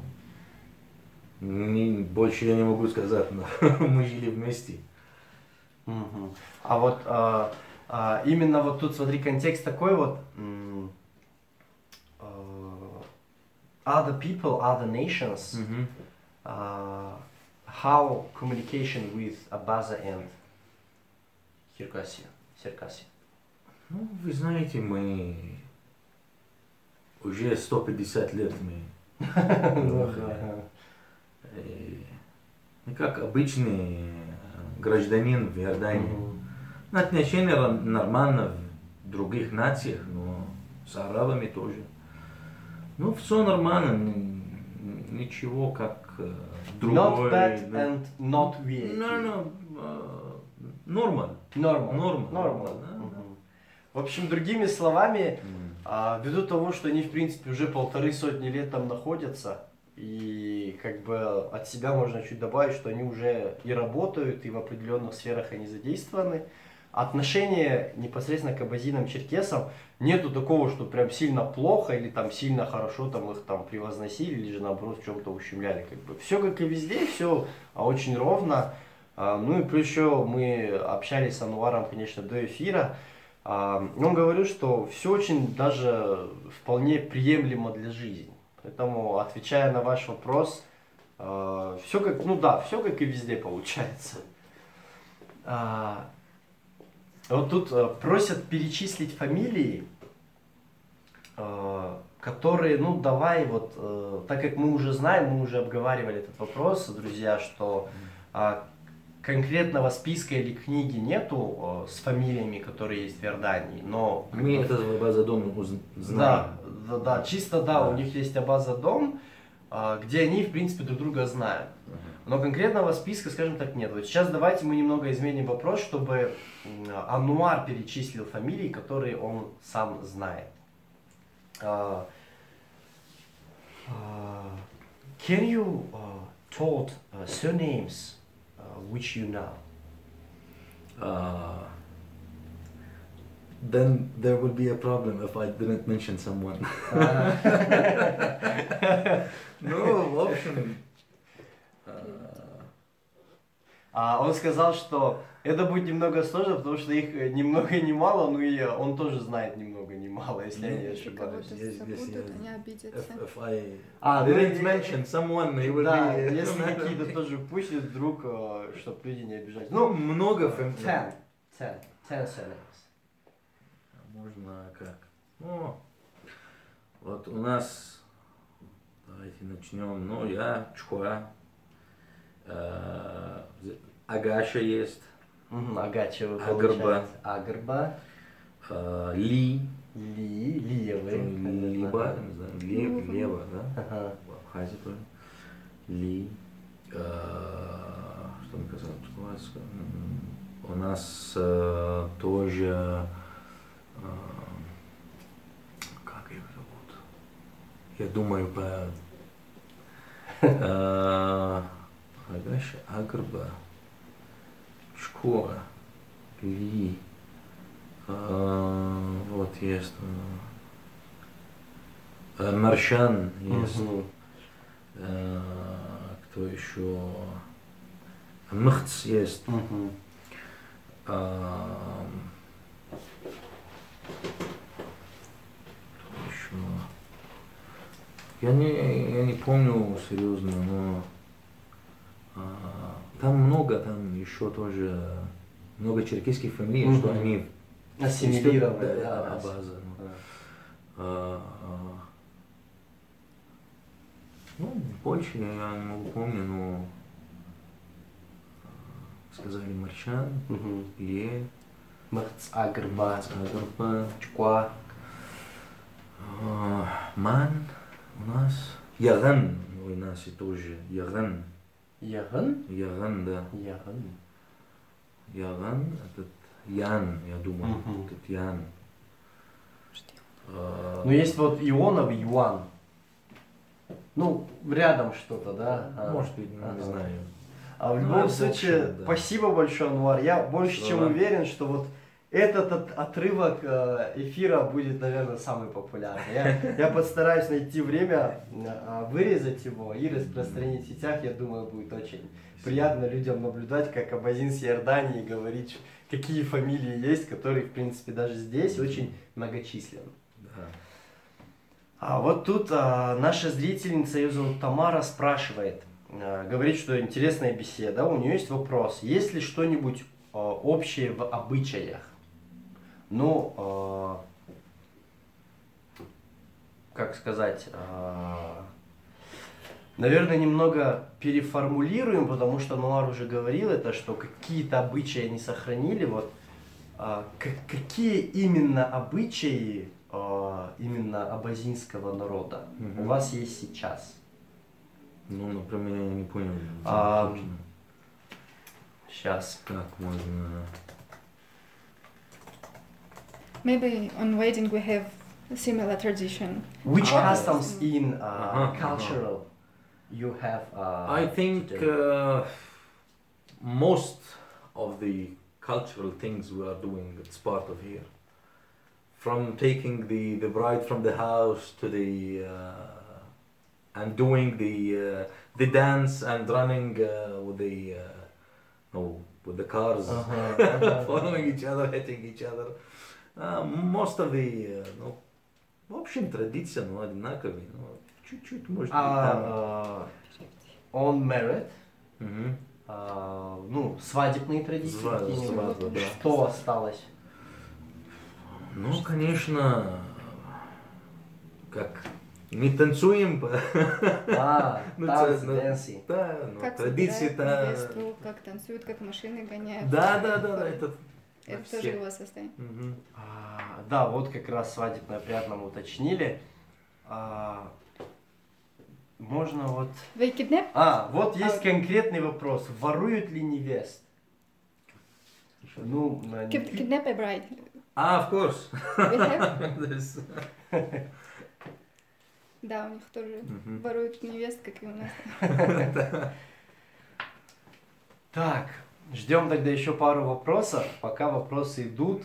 больше я не могу сказать, но мы жили вместе. Мгм. А вот именно вот тут, смотри, контекст такой вот. Other people, other nations, how communication with Abaza and Circassia? Вы знаете, мы уже 150 лет мы И как обычный гражданин в Иордании. Отношения нормально в других нациях, но с арабами тоже. Все нормально, ничего как другой. Not bad and not weird. Нормально. Normal. Нормально. Normal. Да. Мгм. В общем, другими словами, ввиду того, что они, в принципе, уже 150 лет там находятся, и как бы от себя можно чуть добавить, что они уже и работают, и в определенных сферах они задействованы. Отношение непосредственно к абазинам-черкесам нету такого, что прям сильно плохо или там сильно хорошо там их там превозносили, или же наоборот в чем-то ущемляли. Как бы. Все как и везде, все очень ровно. Ну и плюс еще мы общались с Ануаром, конечно, до эфира. Он говорил, что все очень даже вполне приемлемо для жизни. Поэтому, отвечая на ваш вопрос, все как, ну да, все как и везде получается. Вот тут просят перечислить фамилии, которые, ну давай вот, так как мы уже знаем, мы уже обговаривали этот вопрос, друзья, что конкретного списка или книги нету с фамилиями, которые есть в Иордании, но... Мы это база дома знаем. Да, чисто да, у них есть база дом, где они, в принципе, друг друга знают. Но конкретного списка, скажем так, нет. Вот сейчас давайте мы немного изменим вопрос, чтобы Ануар перечислил фамилии, которые он сам знает. Can you told surnames which you know? Then there will be a problem if I didn't mention someone. Ну, в общем... Он сказал, что это будет немного сложно, потому что их ни много ни мало, но и он тоже знает ни много ни мало, если я не ошибаюсь. Забудут, они обидятся. If I ну didn't mention someone, it will да, be... если какие-то тоже пустят вдруг, чтобы люди не обижались. Ну, много фамилий. 10 surnames. Можно как? Ну, вот у нас, давайте начнем, ну, я Чхуа, Агаша есть, Агачева, Агарба. Агарба. Ли, Лиевы. Либа, не знаю, Лева, да? Ага. В Абхазии тоже. Ли, что мне казалось, у нас тоже, как их зовут? Я думаю по Агаша, Агарба, Школа, Ли, вот есть, Маршан есть, кто еще, Мхц есть, еще. Я не помню серьезно, но там много, там еще тоже много черкесских фамилий, что они ассимилированы, да, база. Ну, больше я не могу помню, но сказали Маршан, Ле, Мхц, Агарба, Агарба, Чхуа. Ман у нас, Яган у нас и тоже, Яган. Яган? Яган, да. Яган. Яган, этот Ян, я думаю, этот Ян. Ну есть вот Ионов и Юан. Ну, рядом что-то, да? Может быть, не знаю. А в Ну, любом в случае, общем, да. спасибо большое, Ануар. Я больше чем уверен, что вот этот отрывок эфира будет, наверное, самый популярный. Я постараюсь найти время, вырезать его и распространить в сетях. Я думаю, будет очень приятно людям наблюдать, как абазин с Иордании говорит, какие фамилии есть, которые, в принципе, даже здесь очень многочисленны. Да. А вот тут наша зрительница, ее зовут Тамара, спрашивает, говорит, что интересная беседа, у нее есть вопрос, есть ли что-нибудь общее в обычаях? Ну, как сказать, наверное, немного переформулируем, потому что Ануар уже говорил это, что какие-то обычаи они сохранили. Вот какие именно обычаи именно абазинского народа у вас есть сейчас? Ну, например, я не понял. Сейчас. Как можно... Maybe on wedding we have a similar tradition. Which Ah, customs in Uh-huh, cultural you have? I think today? most of the cultural things we are doing, it's part of here. From taking the bride from the house to the and doing the dance and running with the no with the cars, following each other, hitting each other. Most of the ну, в общем традиция ну одинаковые, но чуть-чуть может быть там. On merit, Мгм. ну, свадебные традиции какие-нибудь. Свадьба, да. Что осталось? Ну, конечно, как мы танцуем, ну, танцы, ну, дэнси. да, ну, Как традиции, собирают да. невесту, как танцуют, как машины гоняют. Да, это Это все. тоже его состояние. Мгм. Да, вот как раз свадебный обряд нам уточнили. Можно вот... Вы kidnap? Вот есть конкретный вопрос. Воруют ли невест? Ну, Kidnap a bride. Of course. We have? This- Да, у них тоже Мгм. воруют невест, как и у нас. Так, ждем тогда еще пару вопросов. Пока вопросы идут,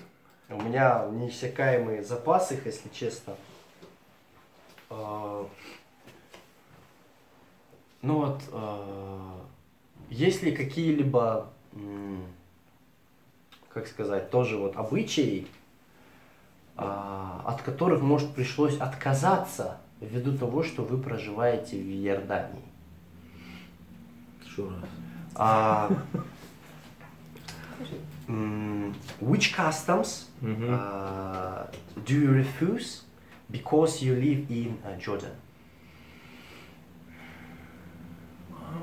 у меня неиссякаемые запасы, если честно. Ну вот, есть ли какие-либо, как сказать, тоже вот обычаи, от которых, может, пришлось отказаться ввиду того, что вы проживаете в Иордании? Еще раз. Which customs Мгм. do you refuse because you live in Jordan?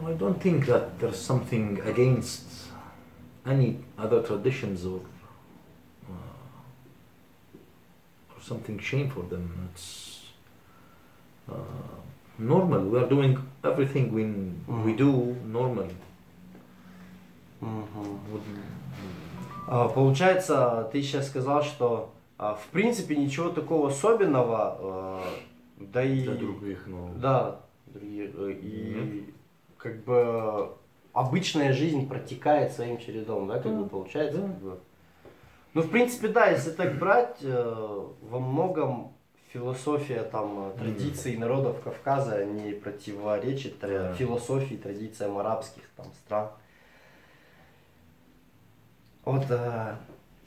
I don't think that there's something against any other traditions or something shame for them. It's normal. We are doing everything we do normally. Получается, ты сейчас сказал, что в принципе ничего такого особенного, да и... Для других, но... Да, и как бы обычная жизнь протекает своим чередом, да, как бы получается. Да. Как бы. Ну, в принципе, да, если так брать, во многом философия там традиций народов Кавказа не противоречит философии, традициям арабских там стран. Вот,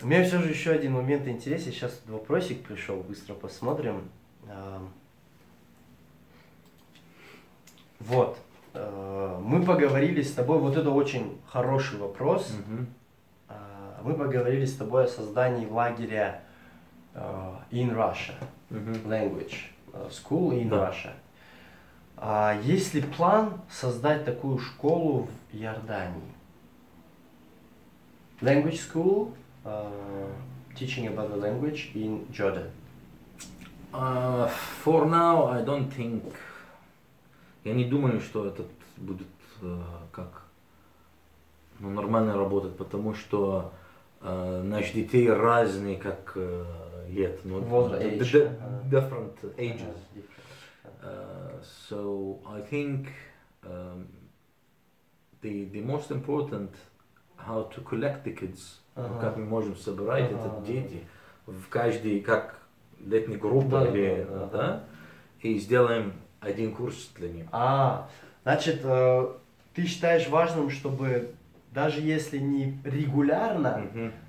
у меня все же еще один момент интересен. Сейчас тут вопросик пришел, быстро посмотрим. Вот, мы поговорили с тобой, вот это очень хороший вопрос. Мгм. Мы поговорили с тобой о создании лагеря in Russia, Мгм. language school in Да. Russia. Есть ли план создать такую школу в Иордании? Language school, teaching about the language in Jordan. For now, I don't think. Я не думаю, что этот будет как ну, нормально работать, потому что наши детей разные, как лет, ну, different ages. So I think the most important how to collect the kids, как мы можем собирать этот дети в каждой как летней группе или да, и сделаем один курс для них. Значит, ты считаешь важным, чтобы даже если не регулярно,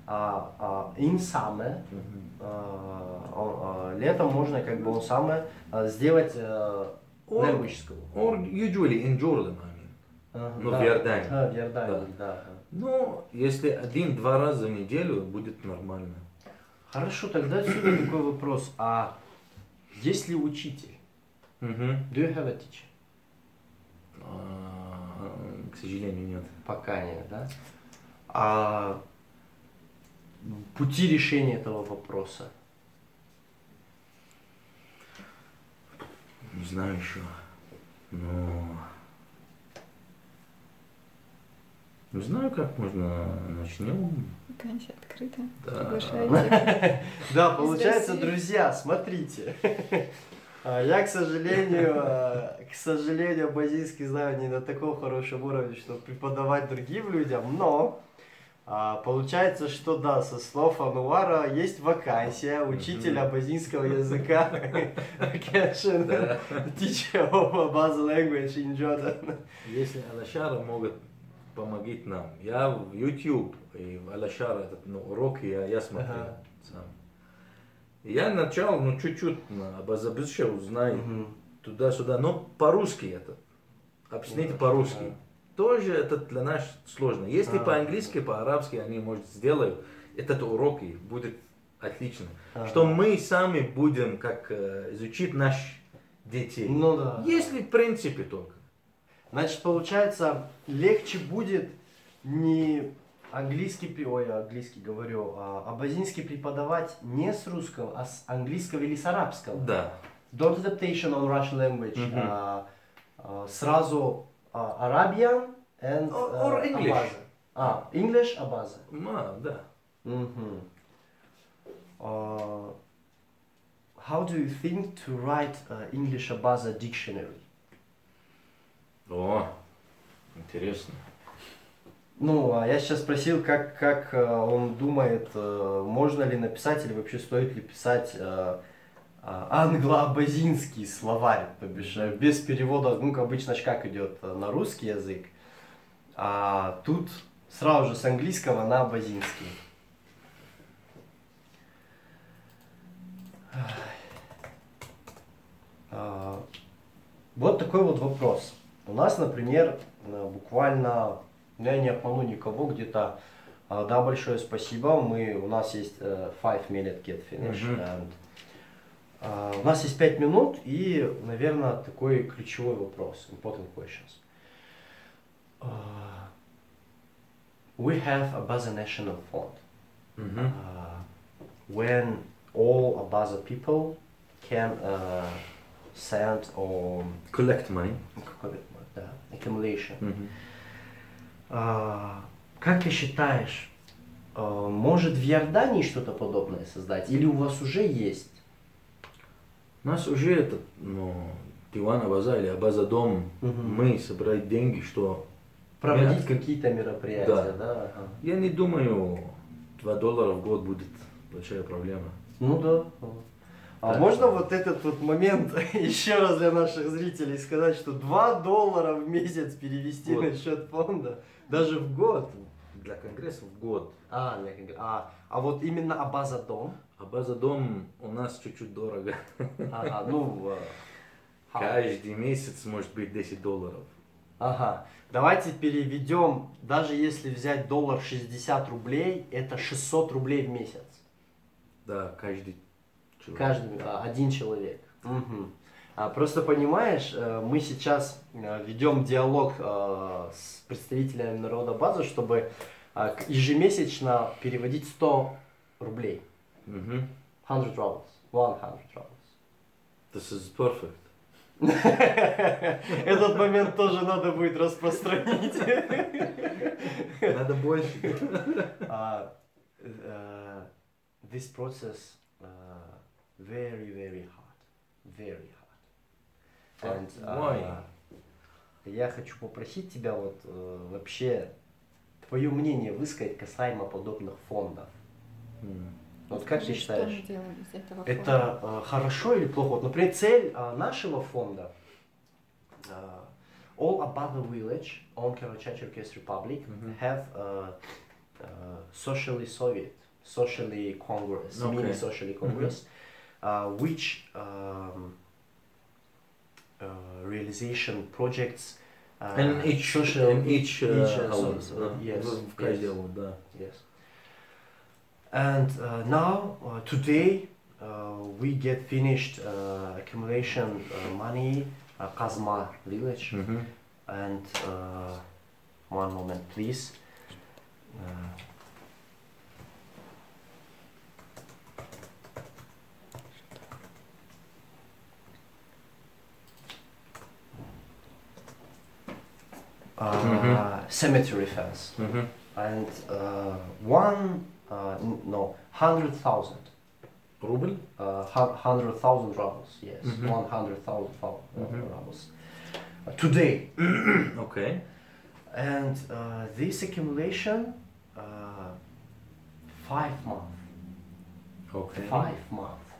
in summer, летом можно как бы сделать language school. Or usually in Jordan, I mean. Ну, в Иордании. В Иордании, да. Ну, если 1-2 раза в неделю будет нормально. Хорошо, тогда отсюда такой вопрос. А есть ли учитель? Do you have a teacher? К сожалению, нет. Пока нет, да? А пути решения этого вопроса? Не знаю еще. Но Не знаю, как можно начнем. Вакансия открыта. Да. Приглашайте. Да, получается, России. друзья, смотрите. Я, к сожалению, базильский знаю не на таком хорошем уровне, чтобы преподавать другим людям, но получается, что да, со слов Ануара есть вакансия учителя базильского языка. Да. Teacher of Abasa language in Jordan. Если Алашара могут помогать нам. Я в YouTube и в Алашара этот урок я смотрел Ага. сам. Я начал, чуть-чуть на Абазабызше узнаю туда-сюда, но по-русски это. Объясните по-русски. Ага. Тоже это для нас сложно. Если Ага. по-английски, по-арабски они, может, сделают этот урок и будет отлично. Ага. Что мы сами будем как изучить наших детей. Ну да. Если в принципе только. Значит, получается, легче будет не английский говорю, абазинский преподавать не с русского, а с английского или с арабского. Да. Don't adaptation on Russian language. Сразу Arabian and Or English. Abaza. English, Abaza. Да. How do you think to write English Abaza dictionary? О, интересно. Ну, я сейчас спросил, как он думает, можно ли написать или вообще стоит ли писать англо-абазинский словарь, то бишь без перевода, ну, обычно как идет на русский язык, а тут сразу же с английского на абазинский. Вот такой вот вопрос. У нас, например, буквально, я не обману никого, где-то, да, большое спасибо, у нас есть 5 minute get finish, and, у нас есть 5 минут и, наверное, такой ключевой вопрос, important questions. We have Abaza National Fund. When all Abaza people can send or Collect money. accumulation. Как ты считаешь, может в Иордании что-то подобное создать? Или у вас уже есть? У нас уже этот, Диван Абаза или Абаза дом, мы собирать деньги, что... Проводить какие-то мероприятия, да? Ага. Я не думаю, $2 в год будет большая проблема. Ну да. Так Можно что- вот этот вот момент еще раз для наших зрителей сказать, что $2 в месяц перевести Вот. на счет фонда, даже в год? Для конгресса в год. А вот именно Абаза дом? Абаза дом у нас чуть-чуть дорого. Каждый месяц может быть $10. Ага. Давайте переведем, даже если взять $60, это 600 рублей в месяц. Да, каждый человек. Каждый, один человек. Просто понимаешь, мы сейчас ведем диалог с представителями народа Абаза, чтобы ежемесячно переводить 100 рублей. 100 rubles. 100 rubles. This is perfect. Этот момент тоже надо будет распространить. Надо больше. This process very, very hard. Very hard. And, Why? я хочу попросить тебя вот вообще твое мнение высказать касаемо подобных фондов. Вот как ты Скажи, что мы считаешь, делаем из этого фонда? это хорошо или плохо? Вот, например, цель нашего фонда All Ababa Village on Karachay-Cherkess Republic have socially Soviet, socially Congress, Okay. mini socially Congress, which realization projects In each social hour. yes, В каждый hour, да. yes. And now, today, we get finished accumulation money, Kazma village, and one moment, please. cemetery fence. And 100,000 Рубль? 100,000 rubles, yes, 100,000 rubles today. Okay. And this accumulation, 5 months. Okay. 5 months.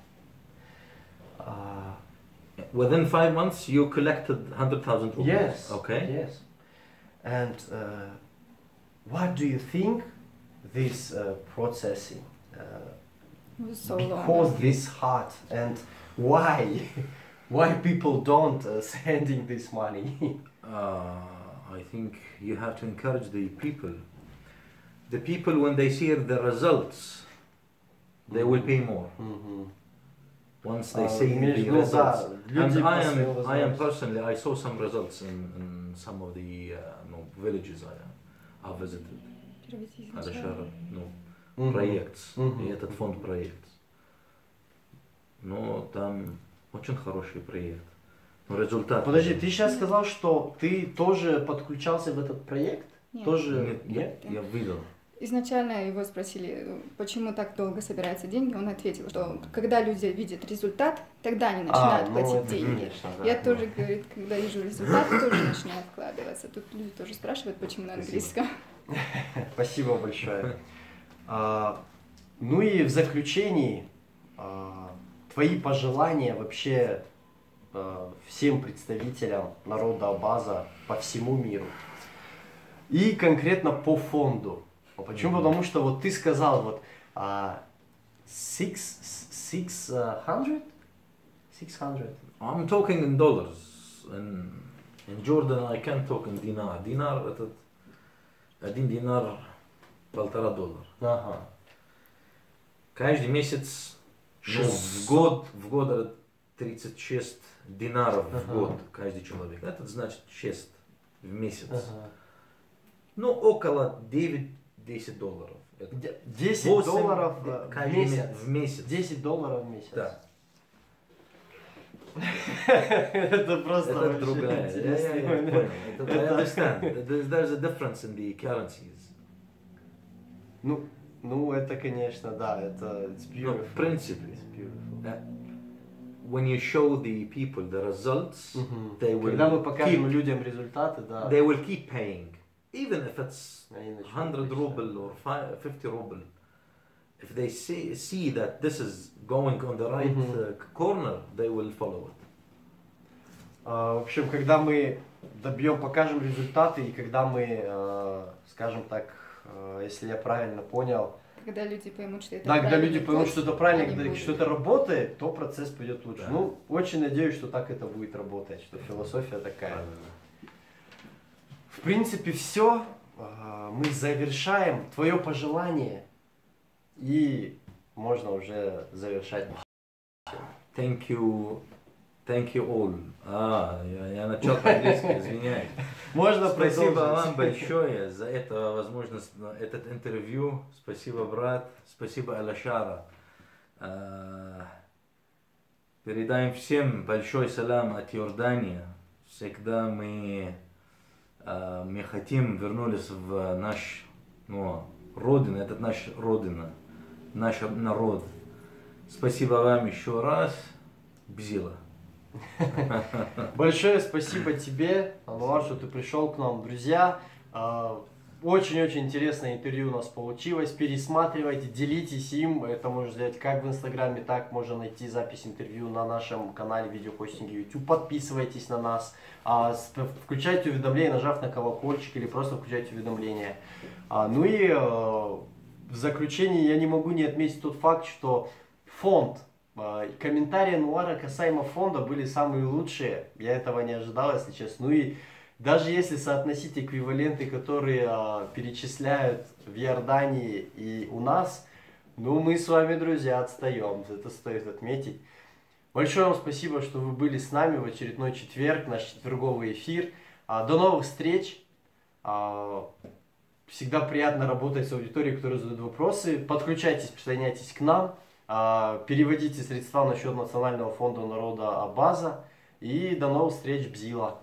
Within 5 months, you collected 100,000 rubles. Yes. Okay. Yes. And what do you think this processing So long. because this hard, and why why people don't sending this money? I think you have to encourage the people. The people, when they see the results, they will pay more. Once they see the results. And I am personally, I saw some results in some of the villages I visited. Проект, и этот фонд проект. Но там очень хороший проект. Но результат... Подожди, ты сейчас сказал, что ты тоже подключался в этот проект? Нет. Тоже? Нет, я видел. Изначально его спросили, почему так долго собираются деньги, он ответил, что когда люди видят результат, тогда они начинают платить деньги. Конечно, да. Я тоже, говорит, когда вижу результат, тоже начинаю вкладываться. Тут люди тоже спрашивают, почему на английском. Спасибо большое. Ну и в заключении, твои пожелания вообще всем представителям народа Абаза по всему миру. И конкретно по фонду. Почему? Потому что вот ты сказал вот 600? I'm talking in dollars. In Jordan I can't talk in dinar. Dinar это 1 динар $1,5. Ага. Каждый месяц, в год 36 динаров в год каждый человек. Это значит 6 в месяц. Ну, около 9-10 долларов. Это 10 долларов в месяц. 10 долларов в месяц. Да. Это просто это другая. Я понял. I understand. There's a difference in the currencies. Ну, это, конечно, да, это it's beautiful. В принципе, it's beautiful. When you show the people the results, they will Когда мы покажем людям результаты, да. They will keep paying, even if it's 100 ruble or 50 ruble. If they see that this is going on the right corner, they will follow it. В общем, когда мы покажем результаты, и когда мы, скажем так, если я правильно понял, когда люди поймут, что это да, когда люди путь, поймут, что это правильно, когда будут. что это работает, то процесс пойдет лучше. Да. Ну, очень надеюсь, что так это будет работать, что философия такая. В принципе, все. Мы завершаем. Твое пожелание. И можно уже завершать. Thank you all. Я начал по-английски, извиняюсь. Можно Спасибо продолжить. вам большое за эту возможность, этот интервью. Спасибо, брат. Спасибо, Алашара. Передаем всем большой салам от Иордании. Всегда мы хотим вернулись в наш родину, это наша родина, наш народ. Спасибо вам еще раз. Бзила. Большое спасибо тебе, Ануар, что ты пришел к нам. Друзья, очень-очень интересное интервью у нас получилось. Пересматривайте, делитесь им. Это можно сделать как в Инстаграме, так можно найти запись интервью на нашем канале видеохостинга YouTube. Подписывайтесь на нас. Включайте уведомления, нажав на колокольчик, или просто включайте уведомления. Ну и в заключение я не могу не отметить тот факт, что фонд, комментарии Ануара касаемо фонда были самые лучшие. Я этого не ожидал, если честно. Ну и даже если соотносить эквиваленты, которые перечисляют в Иордании и у нас, ну мы с вами, друзья, отстаем. Это стоит отметить. Большое вам спасибо, что вы были с нами в очередной четверг, наш четверговый эфир. До новых встреч. Всегда приятно работать с аудиторией, которая задает вопросы. Подключайтесь, присоединяйтесь к нам. Переводите средства на счет Национального фонда народа Абаза. И до новых встреч, Бзила.